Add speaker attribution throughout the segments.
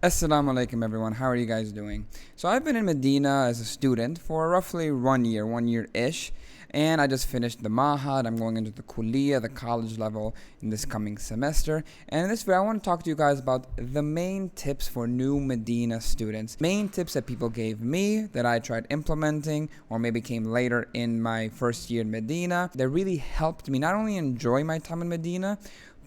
Speaker 1: Assalamu alaikum everyone, how are you guys doing? So I've been in Medina as a student for roughly 1 year-ish, and I just finished the Mahad. I'm going into the Kuliya, the college level, in this coming semester. And in this video, I want to talk to you guys about the main tips for new Medina students. Main tips that people gave me that I tried implementing, or maybe came later in my first year in Medina, that really helped me not only enjoy my time in Medina,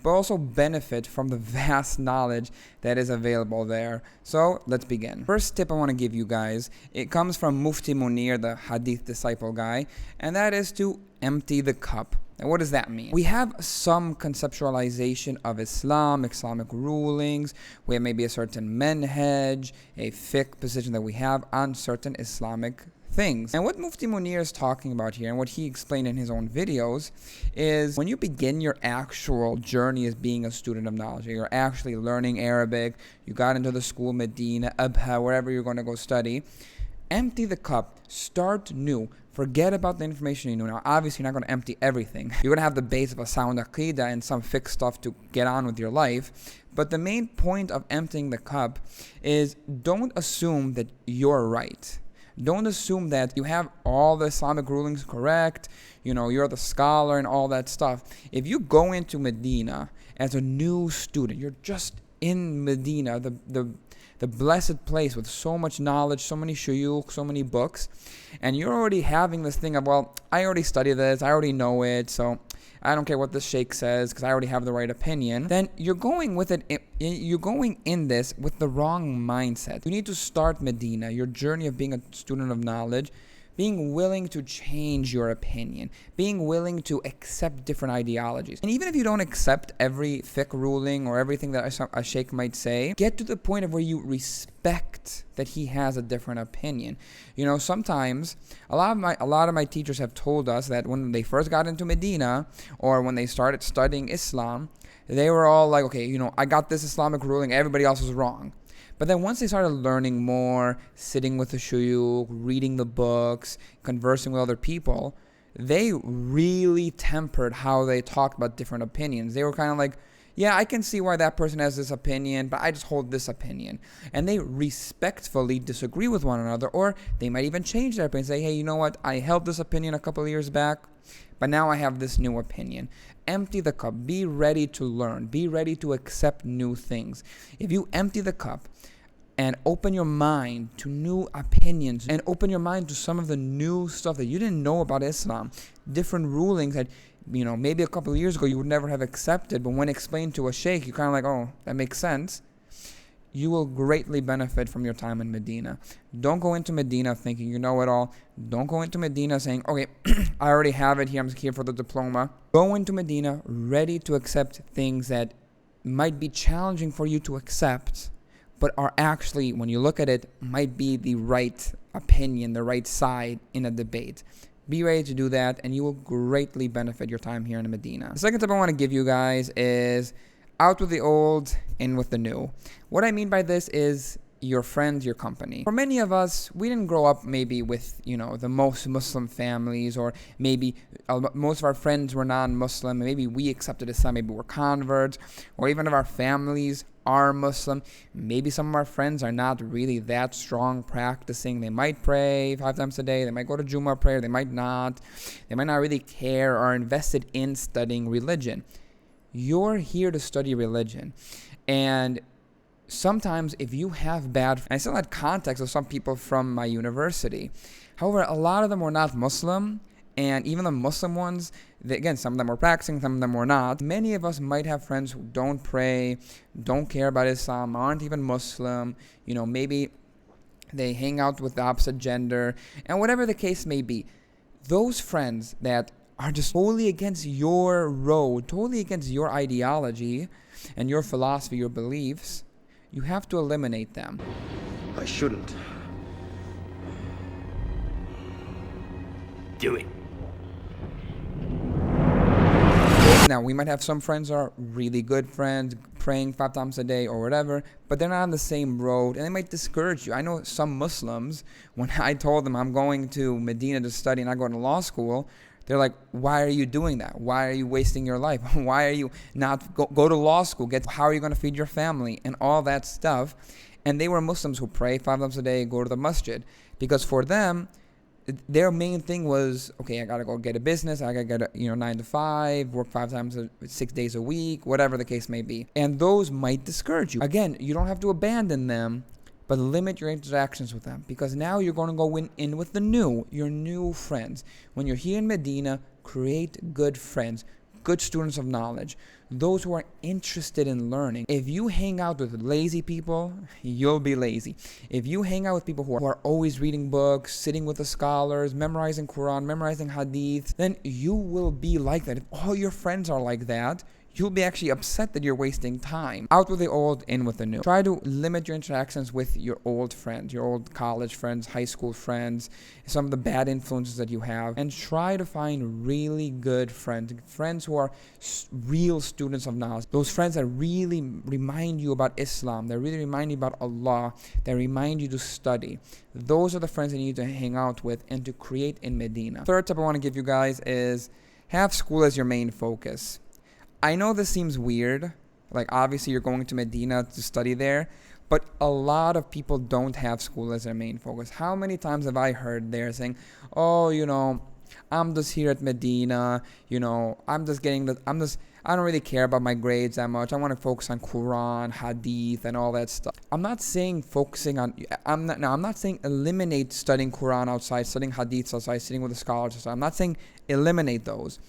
Speaker 1: but also benefit from the vast knowledge that is available there. So let's begin. First tip I want to give you guys, it comes from Mufti Munir, the Hadith disciple guy, and that is to empty the cup. And what does that mean? We have some conceptualization of Islam, Islamic rulings. We have maybe a certain manhaj, a fiqh position that we have on certain Islamic things. And what Mufti Munir is talking about here, and what he explained in his own videos, is when you begin your actual journey as being a student of knowledge, you're actually learning Arabic, you got into the school, Medina, Abha, wherever you're going to go study, empty the cup, start new. Forget about the information you know. Now, obviously, you're not going to empty everything. You're going to have the base of a sound aqidah and some fixed stuff to get on with your life. But the main point of emptying the cup is don't assume that you're right. Don't assume that you have all the Islamic rulings correct, you're the scholar and all that stuff. If you go into Medina as a new student, you're just in Medina, the blessed place with so much knowledge, so many shuyukh, so many books, and you're already having this thing of, well, I already studied this, I already know it, so I don't care what the sheikh says because I already have the right opinion, then you're going in this with the wrong mindset. You need to start Medina, your journey of being a student of knowledge, being willing to change your opinion, being willing to accept different ideologies. And even if you don't accept every fiqh ruling or everything that a sheikh might say, get to the point of where you respect that he has a different opinion. Sometimes a lot of my teachers have told us that when they first got into Medina or when they started studying Islam, they were all like, okay, I got this Islamic ruling, everybody else was wrong. But then once they started learning more, sitting with the shuyukh, reading the books, conversing with other people, they really tempered how they talked about different opinions. They were kind of like, yeah, I can see why that person has this opinion, but I just hold this opinion. And they respectfully disagree with one another, or they might even change their opinion and say, hey, you know what, I held this opinion a couple of years back, but now I have this new opinion. Empty the cup. Be ready to learn. Be ready to accept new things. If you empty the cup and open your mind to new opinions and open your mind to some of the new stuff that you didn't know about Islam, different rulings that maybe a couple of years ago you would never have accepted, but when explained to a sheikh, you're kind of like, oh, that makes sense. You will greatly benefit from your time in Medina. Don't go into Medina thinking you know it all. Don't go into Medina saying, okay, I already have it here, I'm here for the diploma. Go into Medina ready to accept things that might be challenging for you to accept, but are actually, when you look at it, might be the right opinion, the right side in a debate. Be ready to do that, and you will greatly benefit your time here in Medina. The second tip I want to give you guys is out with the old, in with the new. What I mean by this is your friends, your company. For many of us, we didn't grow up maybe with, the most Muslim families, or maybe most of our friends were non-Muslim. Maybe we accepted Islam, maybe we're converts, or even if our families are Muslim, maybe some of our friends are not really that strong practicing. They might pray 5 times a day, they might go to Jummah prayer, they might not really care or are invested in studying religion. You're here to study religion, and sometimes if you have I still had contacts with some people from my university. However, a lot of them were not Muslim, and even the Muslim ones, again, some of them were practicing, some of them were not. Many of us might have friends who don't pray, don't care about Islam, aren't even Muslim, maybe they hang out with the opposite gender, and whatever the case may be. Those friends that are just totally against your road, totally against your ideology and your philosophy, your beliefs, you have to eliminate them.
Speaker 2: I shouldn't. Do it.
Speaker 1: Now, we might have some friends who are really good friends, praying 5 times a day or whatever, but they're not on the same road, and they might discourage you. I know some Muslims, when I told them I'm going to Medina to study and I go to law school, they're like, why are you doing that? Why are you wasting your life? Why are you not go to law school? How are you going to feed your family? And all that stuff. And they were Muslims who pray 5 times a day, go to the masjid. Because for them, their main thing was, okay, I gotta go get a business, I gotta get a 9 to 5, work 6 days a week, whatever the case may be. And those might discourage you. Again, you don't have to abandon them, but limit your interactions with them, because now you're going to go in with your new friends. When you're here in Medina, create good friends, good students of knowledge, those who are interested in learning. If you hang out with lazy people, you'll be lazy. If you hang out with people who are always reading books, sitting with the scholars, memorizing Quran, memorizing Hadith, then you will be like that. If all your friends are like that, you'll be actually upset that you're wasting time. Out with the old, in with the new. Try to limit your interactions with your old friends, your old college friends, high school friends, some of the bad influences that you have, and try to find really good friends who are real students of knowledge. Those friends that really remind you about Islam, that really remind you about Allah, that remind you to study. Those are the friends that you need to hang out with and to create in Medina. Third tip I want to give you guys is have school as your main focus. I know this seems weird, like obviously you're going to Medina to study there, but a lot of people don't have school as their main focus. How many times have I heard they're saying, oh, I'm just here at Medina, I don't really care about my grades that much. I want to focus on Quran, Hadith, and all that stuff. I'm not saying eliminate studying Quran outside, studying Hadith outside, sitting with the scholars outside. I'm not saying eliminate those.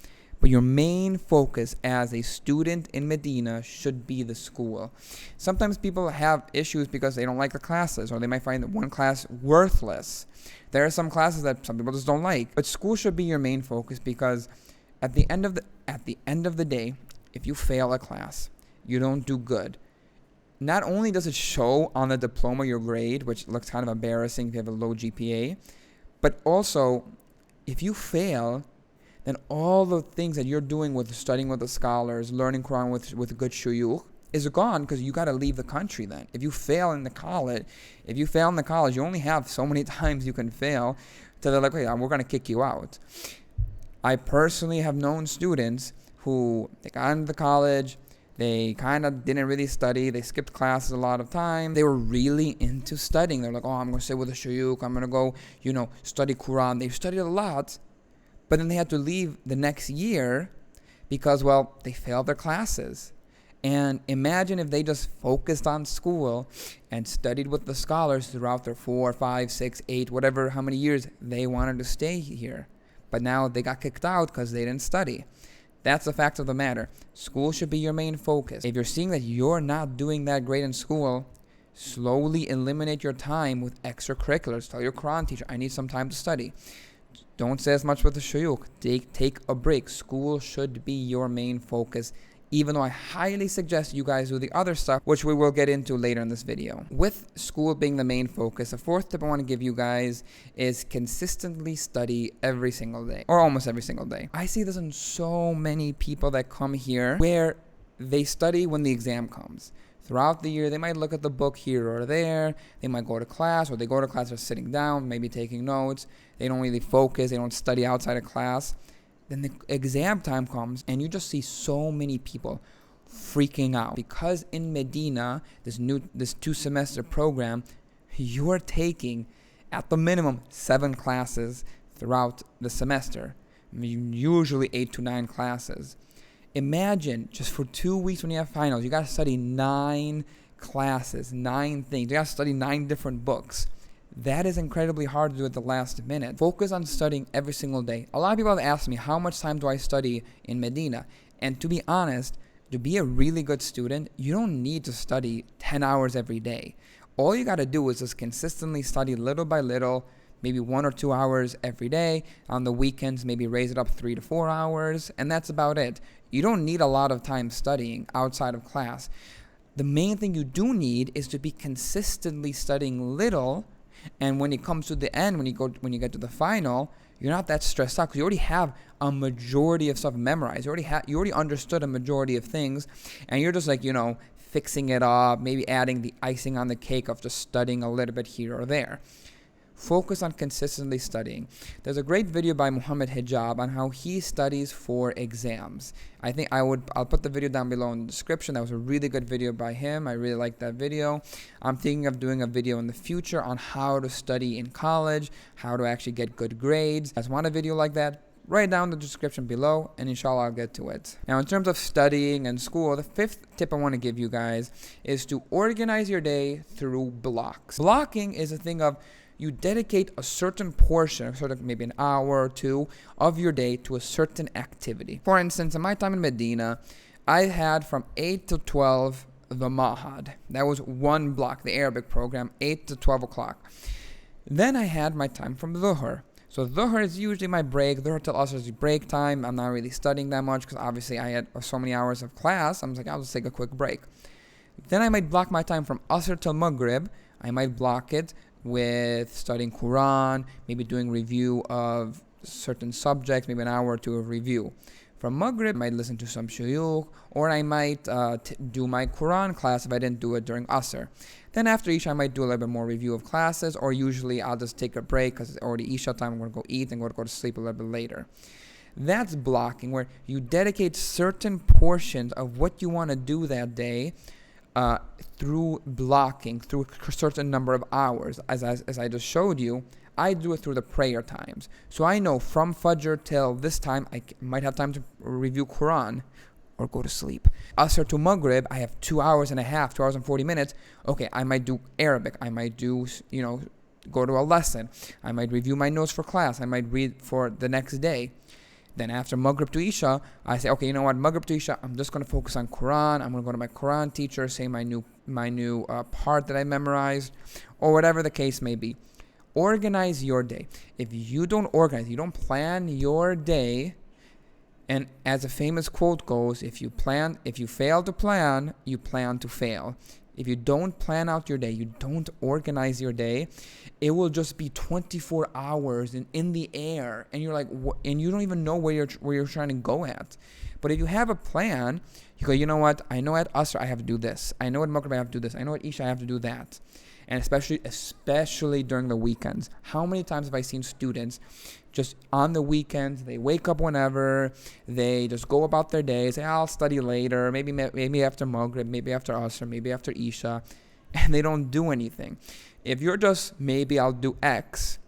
Speaker 1: But your main focus as a student in Medina should be the school. Sometimes people have issues because they don't like the classes, or they might find that one class worthless. There are some classes that some people just don't like. But school should be your main focus, because at the end of the day, if you fail a class, you don't do good. Not only does it show on the diploma your grade, which looks kind of embarrassing if you have a low GPA, but also if you fail, then all the things that you're doing with studying with the scholars, learning Quran with good shuyukh, is gone, because you got to leave the country then. If you fail in the college, you only have so many times you can fail till they're like, hey, we're going to kick you out. I personally have known students who, they got into the college, they kind of didn't really study, they skipped classes a lot of time. They were really into studying. They're like, oh, I'm going to sit with the shuyukh, I'm going to go, study Quran. They studied a lot. But then they had to leave the next year because, they failed their classes. And imagine if they just focused on school and studied with the scholars throughout their 4, 5, 6, 8, how many years they wanted to stay here. But now they got kicked out because they didn't study. That's the fact of the matter. School should be your main focus. If you're seeing that you're not doing that great in school, slowly eliminate your time with extracurriculars. Tell your Quran teacher, I need some time to study. Don't say as much with the shuyukh. Take a break. School should be your main focus, even though I highly suggest you guys do the other stuff, which we will get into later in this video. With school being the main focus, the fourth tip I want to give you guys is consistently study every single day, or almost every single day. I see this in so many people that come here where they study when the exam comes. Throughout the year, they might look at the book here or there. They might go to class, or they go to class, they're sitting down, maybe taking notes. They don't really focus. They don't study outside of class. Then the exam time comes, and you just see so many people freaking out. Because in Medina, this 2-semester program, you are taking, at the minimum, 7 classes throughout the semester. Usually 8 to 9 classes. Imagine just for 2 weeks when you have finals, you got to study 9 classes, 9 things. You got to study 9 different books. That is incredibly hard to do at the last minute. Focus on studying every single day. A lot of people have asked me, how much time do I study in Medina? And to be honest, to be a really good student, you don't need to study 10 hours every day. All you got to do is just consistently study little by little, maybe 1 or 2 hours every day. On the weekends, maybe raise it up 3 to 4 hours, and that's about it. You don't need a lot of time studying outside of class. The main thing you do need is to be consistently studying little, and when it comes to the end, when you get to the final, you're not that stressed out because you already have a majority of stuff memorized. You already understood a majority of things, and you're just fixing it up, maybe adding the icing on the cake of just studying a little bit here or there. Focus on consistently studying. There's a great video by Mohammad hijab on how he studies for exams. I'll put the video down below in the description. That was a really good video by him. I really liked that video. I'm thinking of doing a video in the future on how to study in college, how to actually get good grades. If you guys want a video like that, write down the description below, and inshallah I'll get to it. Now, in terms of studying and school, the fifth tip I want to give you guys is to organize your day through blocks. Blocking is a thing of you dedicate a certain portion, maybe an hour or two of your day to a certain activity. For instance, in my time in Medina, I had from 8 to 12 the Mahad. That was one block, the Arabic program, 8 to 12 o'clock. Then I had my time from Dhuhr. So Dhuhr is usually my break. Dhuhr till Asr is break time. I'm not really studying that much because obviously I had so many hours of class. I was like, I'll just take a quick break. Then I might block my time from Asr till Maghrib. I might block it with studying Quran, maybe doing review of certain subjects, maybe an hour or two of review. From Maghrib, I might listen to some shuyukh, or I might do my Quran class if I didn't do it during Asr. Then after Isha, I might do a little bit more review of classes, or usually I'll just take a break because it's already Isha time. I'm going to go eat and go to sleep a little bit later. That's blocking, where you dedicate certain portions of what you want to do that day through blocking, through a certain number of hours. As I just showed you, I do it through the prayer times. So I know from Fajr till this time, I might have time to review Quran or go to sleep. Asr to Maghrib, I have 2 hours and a half, 2 hours and 40 minutes. Okay, I might do Arabic. I might do, go to a lesson. I might review my notes for class. I might read for the next day. Then after Maghrib to Isha, I say, okay, you know what? Maghrib to Isha, I'm just going to focus on Quran. I'm going to go to my Quran teacher, say my new part that I memorized, or whatever the case may be. Organize your day. If you don't organize, you don't plan your day, and as a famous quote goes, if you fail to plan, you plan to fail. If you don't plan out your day, you don't organize your day, it will just be 24 hours in the air, and you're like, and you don't even know where you're trying to go at. But if you have a plan, you go, you know what? I know at Asr I have to do this. I know at Maghrib I have to do this. I know at Isha I have to do that. And especially during the weekends. How many times have I seen students just on the weekends, they wake up whenever, they just go about their day, say, I'll study later, maybe after Maghrib, maybe after Asr, maybe after Isha, and they don't do anything. If you're just, maybe I'll do X,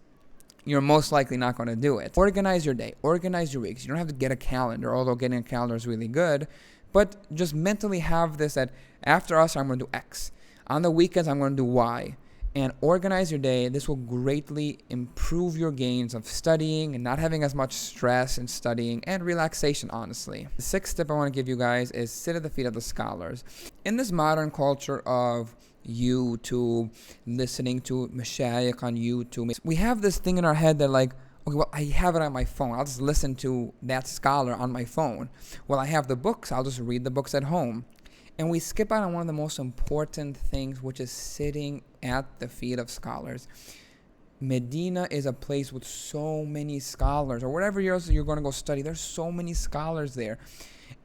Speaker 1: you're most likely not going to do it. Organize your day, organize your weeks. You don't have to get a calendar, although getting a calendar is really good, but just mentally have this that after Asr, I'm going to do X. On the weekends, I'm going to do Y. And organize your day. This will greatly improve your gains of studying and not having as much stress in studying and relaxation, honestly. The sixth tip I want to give you guys is sit at the feet of the scholars. In this modern culture of YouTube, listening to mashayikh on YouTube, we have this thing in our head that like, okay, well, I have it on my phone. I'll just listen to that scholar on my phone. Well, I have the books. I'll just read the books at home. And we skip out on one of the most important things, which is sitting at the feet of scholars. Medina is a place with so many scholars, or whatever else you're going to go study. There's so many scholars there.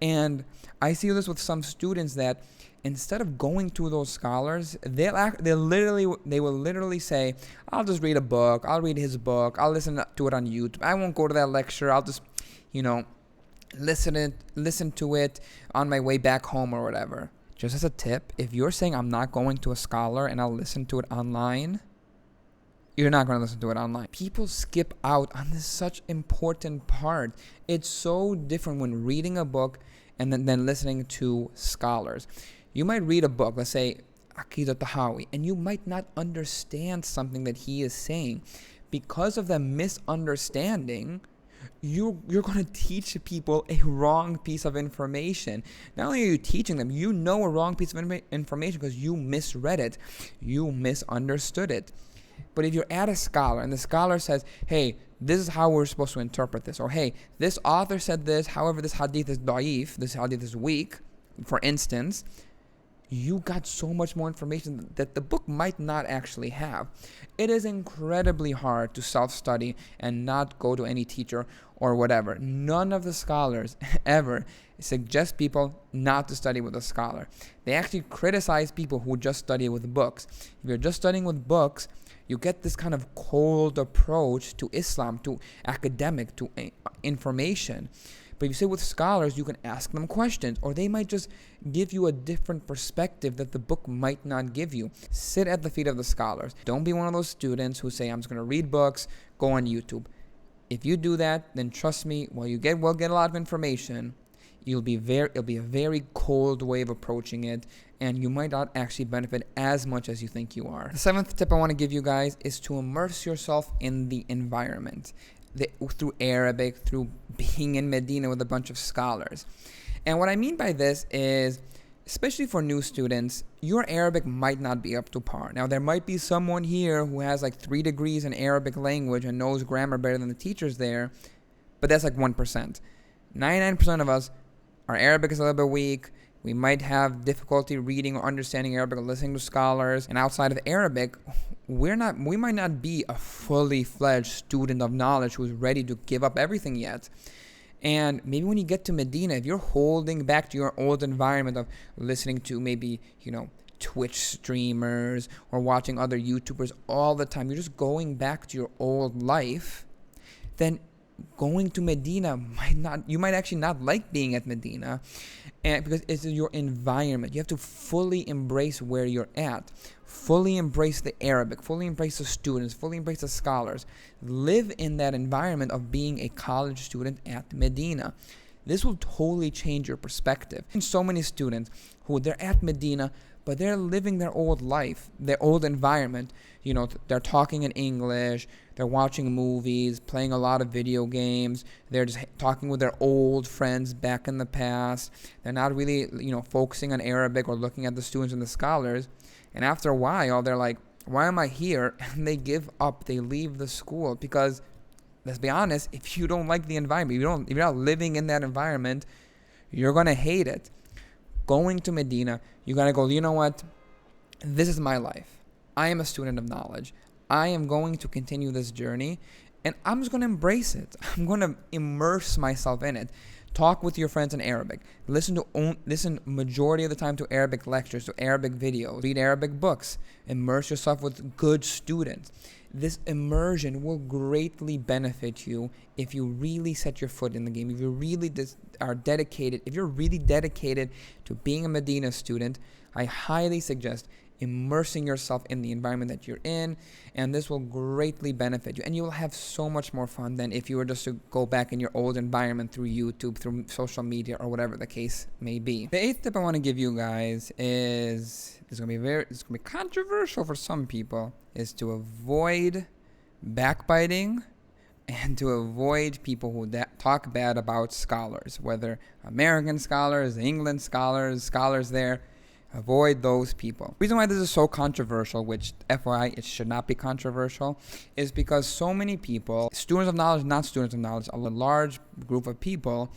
Speaker 1: And I see this with some students that instead of going to those scholars, they will literally say, I'll just read a book. I'll read his book. I'll listen to it on YouTube. I won't go to that lecture. I'll just, listen to it on my way back home or whatever. Just as a tip, if you're saying I'm not going to a scholar and I'll listen to it online, you're not going to listen to it online. People skip out on this such important part. It's so different when reading a book and then listening to scholars. You might read a book, let's say Aqidah Tahawi, and you might not understand something that he is saying. Because of the misunderstanding, you're going to teach people a wrong piece of information. Not only are you teaching them, you know a wrong piece of information because you misread it. You misunderstood it. But if you're at a scholar and the scholar says, hey, this is how we're supposed to interpret this, or hey, this author said this, however, this hadith is da'if, this hadith is weak, for instance, you got so much more information that the book might not actually have. It is incredibly hard to self-study and not go to any teacher or whatever. None of the scholars ever suggest people not to study with a scholar. They actually criticize people who just study with books. If you're just studying with books, you get this kind of cold approach to Islam, to academic, to information. But if you sit with scholars, you can ask them questions, or they might just give you a different perspective that the book might not give you. Sit at the feet of the scholars. Don't be one of those students who say, I'm just going to read books, go on YouTube. If you do that, then trust me, while you will get a lot of information, it'll be a very cold way of approaching it, and you might not actually benefit as much as you think you are. The seventh tip I want to give you guys is to immerse yourself in the environment. Through Arabic, through being in Medina with a bunch of scholars. And what I mean by this is, especially for new students, your Arabic might not be up to par. Now, there might be someone here who has like 3 degrees in Arabic language and knows grammar better than the teachers there, but that's like 1%. 99% of us, our Arabic is a little bit weak. We might have difficulty reading or understanding Arabic or listening to scholars. And outside of Arabic, we might not be a fully fledged student of knowledge who's ready to give up everything yet. And maybe when you get to Medina, if you're holding back to your old environment of listening to maybe, Twitch streamers or watching other YouTubers all the time, you're just going back to your old life, then going to Medina you might actually not like being at Medina, and because it's your environment. You have to fully embrace where you're at, fully embrace the Arabic, fully embrace the students, fully embrace the scholars. Live in that environment of being a college student at Medina. This will totally change your perspective. And so many students who they're at Medina, but they're living their old life, their old environment. They're talking in English, they're watching movies, playing a lot of video games, they're just talking with their old friends back in the past. They're not really, focusing on Arabic or looking at the students and the scholars. And after a while, they're like, why am I here? And they give up, they leave the school because, let's be honest, if you don't like the environment, if you're not living in that environment, you're going to hate it. Going to Medina, you got to go, you know what? This is my life. I am a student of knowledge. I am going to continue this journey, and I'm just going to embrace it. I'm going to immerse myself in it. Talk with your friends in Arabic. Listen majority of the time to Arabic lectures, to Arabic videos. Read Arabic books. Immerse yourself with good students. This immersion will greatly benefit you if you really set your foot in the game. If you really are dedicated, if you're really dedicated to being a Medina student, I highly suggest immersing yourself in the environment that you're in, and this will greatly benefit you. And you will have so much more fun than if you were just to go back in your old environment through YouTube, through social media, or whatever the case may be. The eighth tip I want to give you guys is, it's going to be controversial for some people, is to avoid backbiting and to avoid people who talk bad about scholars, whether American scholars, England scholars there. Avoid those people. The reason why this is so controversial, which FYI, it should not be controversial, is because so many people, students of knowledge, not students of knowledge, a large group of people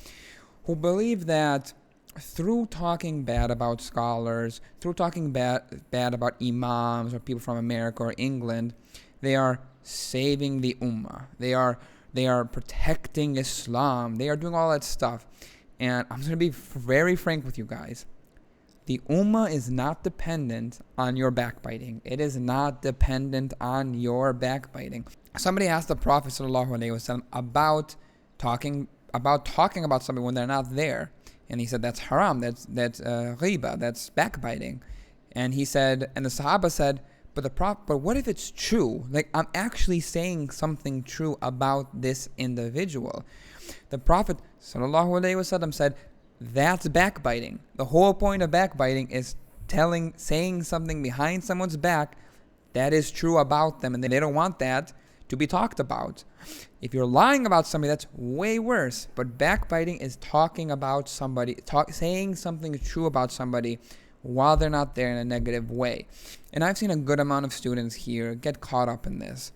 Speaker 1: who believe that through talking bad about scholars, through talking bad about imams or people from America or England, they are saving the ummah. They are protecting Islam. They are doing all that stuff. And I'm going to be very frank with you guys. The ummah is not dependent on your backbiting. It is not dependent on your backbiting. Somebody asked the Prophet ﷺ about talking about somebody when they're not there, and he said that's haram. That's ghiba. That's backbiting. And he said, and the Sahaba said, but what if it's true? Like, I'm actually saying something true about this individual. The Prophet ﷺ said, that's backbiting. The whole point of backbiting is saying something behind someone's back that is true about them, and they don't want that to be talked about. If you're lying about somebody, that's way worse. But backbiting is talking about somebody, saying something true about somebody while they're not there in a negative way. And I've seen a good amount of students here get caught up in this,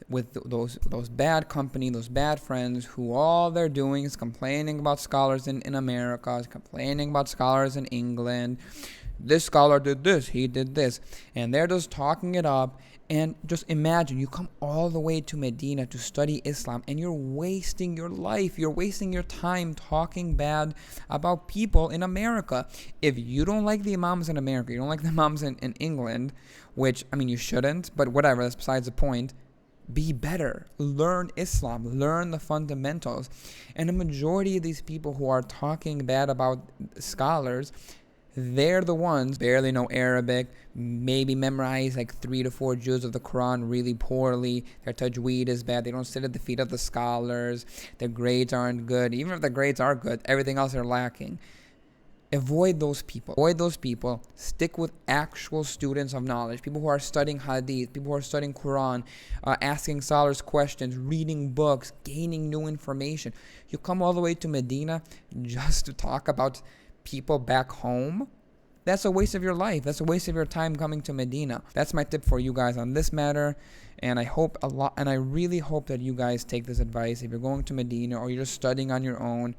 Speaker 1: with those bad company, those bad friends who all they're doing is complaining about scholars in America, complaining about scholars in England. this scholar did this, he did this, and they're just talking it up. And just imagine you come all the way to Medina to study Islam, and you're wasting your life, you're wasting your time talking bad about people in America. If you don't like the imams in America, you don't like the imams in England, which, I mean, you shouldn't, but whatever, that's besides the point. Be better. Learn Islam. Learn the fundamentals. And the majority of these people who are talking bad about scholars, they're the ones barely know Arabic, maybe memorize like 3 to 4 juz of the Quran really poorly. Their tajweed is bad. They don't sit at the feet of the scholars. Their grades aren't good. Even if the grades are good, everything else they're lacking. Avoid those people. Avoid those people. Stick with actual students of knowledge. People who are studying hadith, people who are studying Quran, asking scholars questions, reading books, gaining new information. You come all the way to Medina just to talk about people back home? That's a waste of your life. That's a waste of your time coming to Medina. That's my tip for you guys on this matter. And I really hope that you guys take this advice. If you're going to Medina or you're just studying on your own,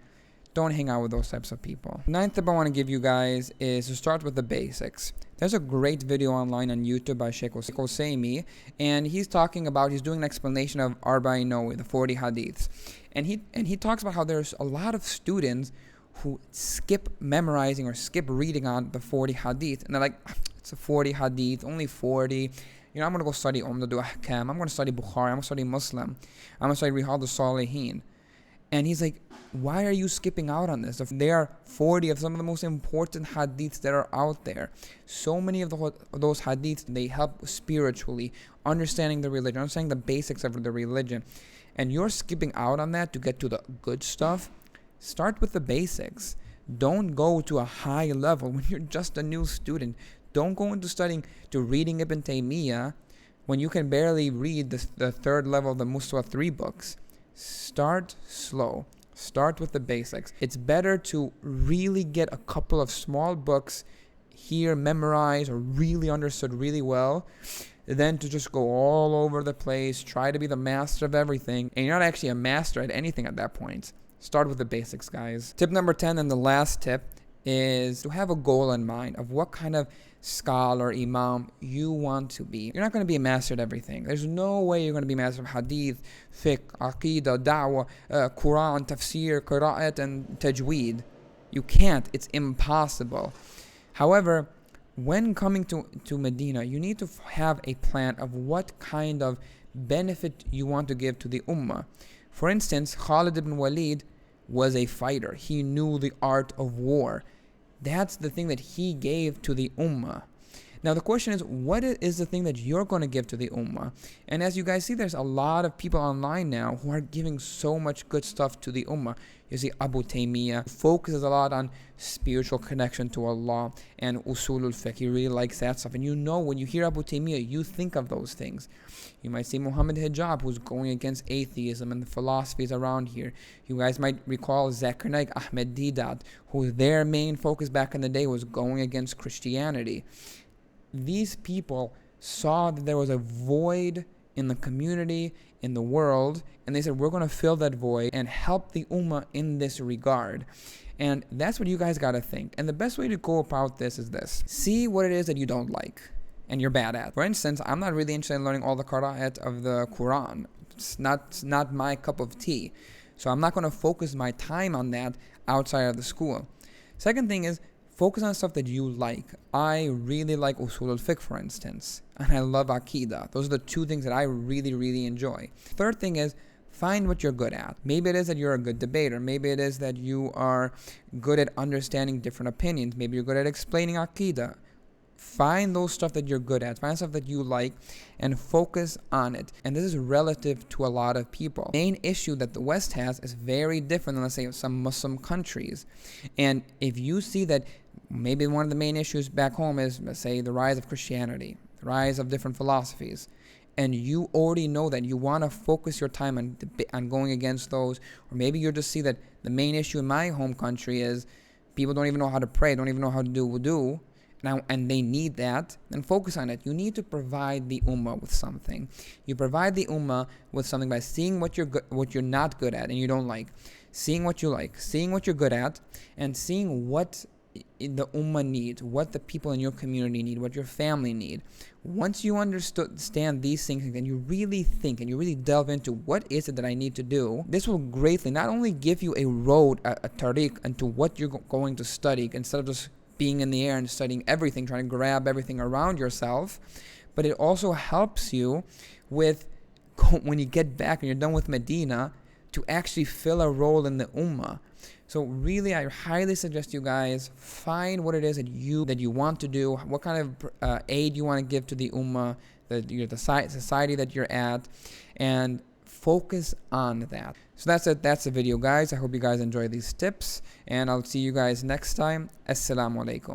Speaker 1: don't hang out with those types of people. Ninth tip I want to give you guys is to start with the basics. There's a great video online on YouTube by Sheikh Hosseini, and he's doing an explanation of Arba'in Nawawi, the 40 hadiths. And he talks about how there's a lot of students who skip memorizing or skip reading on the 40 hadith. And they're like, it's a 40 hadith, only 40. I'm going to go study Umdatul Ahkam. I'm going to study Bukhari. I'm going to study Muslim. I'm going to study Riyadh al-Salihin. And he's like, why are you skipping out on this? There are 40 of some of the most important hadiths that are out there. So many of those hadiths, they help spiritually, understanding the religion, understanding the basics of the religion. And you're skipping out on that to get to the good stuff. Start with the basics. Don't go to a high level when you're just a new student. Don't go into reading Ibn Taymiyyah when you can barely read the third level of the Mustawa 3 books. Start slow. Start with the basics. It's better to really get a couple of small books here memorized or really understood really well than to just go all over the place, try to be the master of everything, and you're not actually a master at anything at that point. Start with the basics, guys. Tip number 10 and the last tip is to have a goal in mind of what kind of scholar, imam you want to be. You're not going to be a master at everything. There's no way you're going to be a master of hadith, fiqh, aqidah, da'wah, Quran, tafsir, qira'at, and tajweed. You can't. It's impossible. However, when coming to Medina, you need to have a plan of what kind of benefit you want to give to the ummah. For instance, Khalid ibn Walid was a fighter. He knew the art of war. That's the thing that he gave to the ummah. Now the question is, what is the thing that you're going to give to the ummah? And as you guys see, there's a lot of people online now who are giving so much good stuff to the ummah. You see Abu Taymiyyah focuses a lot on spiritual connection to Allah and usulul fiqh. He really likes that stuff. And when you hear Abu Taymiyyah, you think of those things. You might see Mohammad Hijab, who's going against atheism and the philosophies around here. You guys might recall Zakir Naik Ahmed Didat, who their main focus back in the day was going against Christianity. These people saw that there was a void in the community, in the world, and they said, we're going to fill that void and help the ummah in this regard. And that's what you guys got to think. And the best way to go about this is this. See what it is that you don't like and you're bad at. For instance, I'm not really interested in learning all the qira'at of the Quran. It's not my cup of tea. So I'm not going to focus my time on that outside of the school. Second thing is, focus on stuff that you like. I really like usul al-fiqh, for instance, and I love aqidah. Those are the two things that I really, really enjoy. Third thing is, find what you're good at. Maybe it is that you're a good debater. Maybe it is that you are good at understanding different opinions. Maybe you're good at explaining aqidah. Find those stuff that you're good at. Find stuff that you like and focus on it. And this is relative to a lot of people. The main issue that the West has is very different than, let's say, some Muslim countries. And if you see that maybe one of the main issues back home is, let's say, the rise of Christianity, the rise of different philosophies, and you already know that you want to focus your time on going against those, or maybe you just see that the main issue in my home country is people don't even know how to pray, don't even know how to do wudu, and they need that, then focus on it. You need to provide the ummah with something. You provide the ummah with something by seeing what you're not good at and you don't like, seeing what you like, seeing what you're good at, and seeing what the ummah needs, what the people in your community need, what your family need. Once you understand these things and you really think and you really delve into what is it that I need to do, this will greatly not only give you a road, a tariq into what you're going to study, instead of just being in the air and studying everything, trying to grab everything around yourself, but it also helps you with, when you get back and you're done with Medina, to actually fill a role in the ummah. So really, I highly suggest you guys find what it is that you want to do, what kind of aid you want to give to the ummah, the society that you're at, and focus on that. So that's it. That's the video, guys. I hope you guys enjoy these tips, and I'll see you guys next time. Assalamu alaikum.